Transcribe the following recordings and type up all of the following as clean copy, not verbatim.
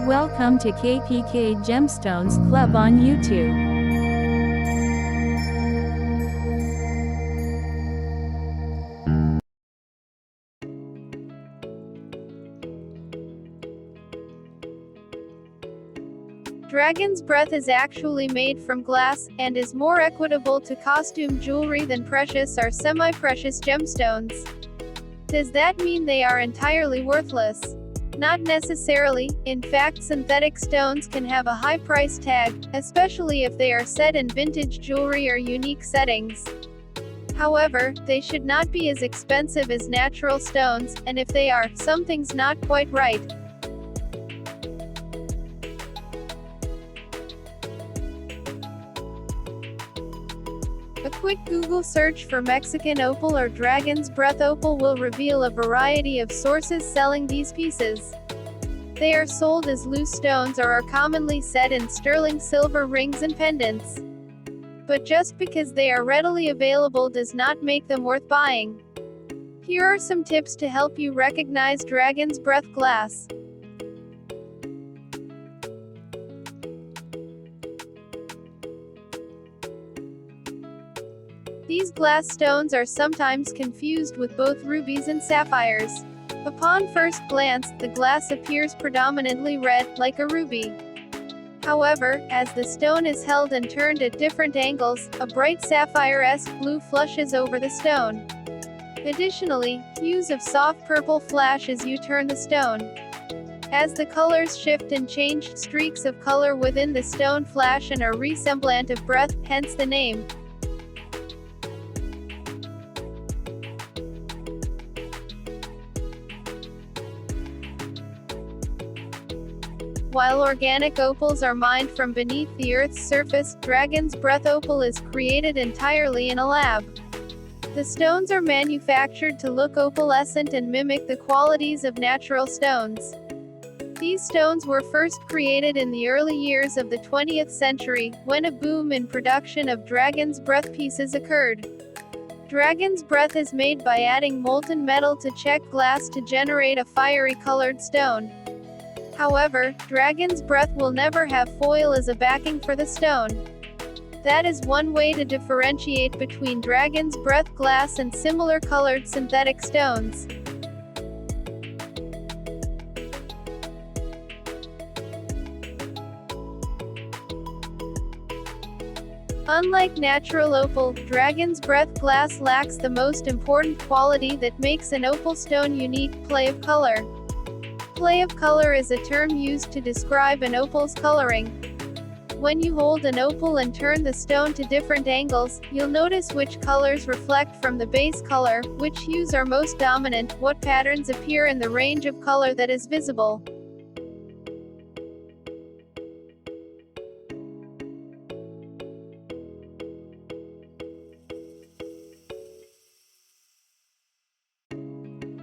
Welcome to Kpk Gemstones Club on YouTube. Dragon's breath is actually made from glass, and is more equitable to costume jewelry than precious or semi-precious gemstones. Does that mean they are entirely worthless? Not necessarily. In fact, synthetic stones can have a high price tag, especially if they are set in vintage jewelry or unique settings. However, they should not be as expensive as natural stones, and if they are, something's not quite right. A quick Google search for Mexican opal or dragon's breath opal will reveal a variety of sources selling these pieces. They are sold as loose stones or are commonly set in sterling silver rings and pendants. But just because they are readily available does not make them worth buying. Here are some tips to help you recognize dragon's breath glass. These glass stones are sometimes confused with both rubies and sapphires. Upon first glance, the glass appears predominantly red, like a ruby. However, as the stone is held and turned at different angles, a bright sapphire-esque blue flushes over the stone. Additionally, hues of soft purple flash as you turn the stone. As the colors shift and change, streaks of color within the stone flash and are resemblant of breath, hence the name. While organic opals are mined from beneath the Earth's surface, dragon's breath opal is created entirely in a lab. The stones are manufactured to look opalescent and mimic the qualities of natural stones. These stones were first created in the early years of the 20th century, when a boom in production of dragon's breath pieces occurred. Dragon's breath is made by adding molten metal to check glass to generate a fiery colored stone. However, dragon's breath will never have foil as a backing for the stone. That is one way to differentiate between dragon's breath glass and similar colored synthetic stones. Unlike natural opal, dragon's breath glass lacks the most important quality that makes an opal stone unique: play of color. Play of color is a term used to describe an opal's coloring. When you hold an opal and turn the stone to different angles, you'll notice which colors reflect from the base color, which hues are most dominant, what patterns appear in the range of color that is visible.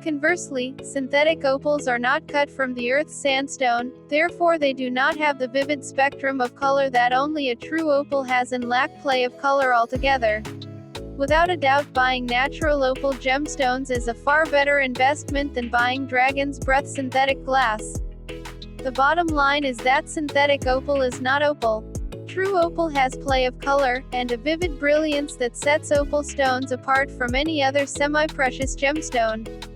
Conversely, synthetic opals are not cut from the Earth's sandstone, therefore they do not have the vivid spectrum of color that only a true opal has and lack play of color altogether. Without a doubt, buying natural opal gemstones is a far better investment than buying dragon's breath synthetic glass. The bottom line is that synthetic opal is not opal. True opal has play of color, and a vivid brilliance that sets opal stones apart from any other semi-precious gemstone.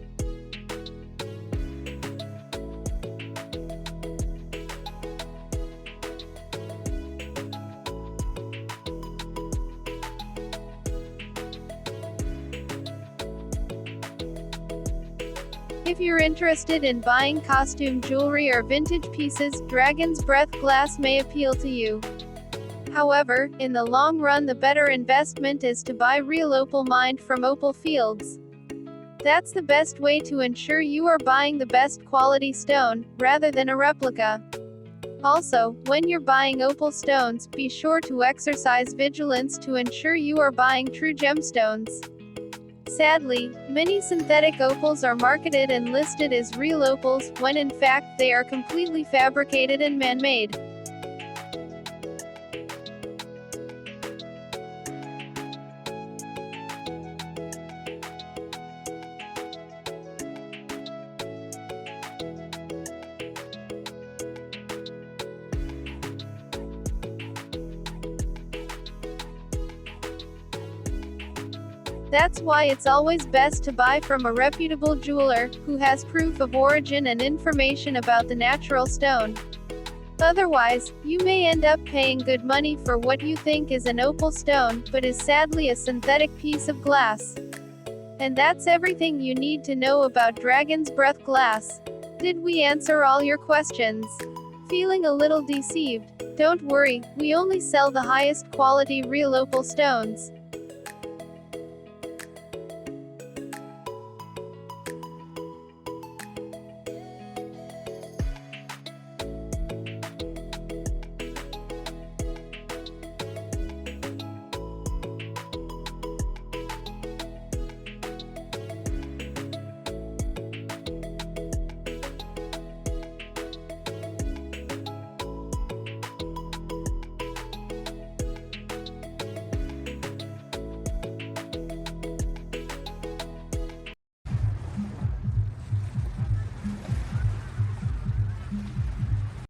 If you're interested in buying costume jewelry or vintage pieces, dragon's breath glass may appeal to you. However, in the long run, the better investment is to buy real opal mined from opal fields. That's the best way to ensure you are buying the best quality stone, rather than a replica. Also, when you're buying opal stones, be sure to exercise vigilance to ensure you are buying true gemstones. Sadly, many synthetic opals are marketed and listed as real opals, when in fact they are completely fabricated and man-made. That's why it's always best to buy from a reputable jeweler, who has proof of origin and information about the natural stone. Otherwise, you may end up paying good money for what you think is an opal stone, but is sadly a synthetic piece of glass. And that's everything you need to know about Dragon's Breath glass. Did we answer all your questions? Feeling a little deceived? Don't worry, we only sell the highest quality real opal stones.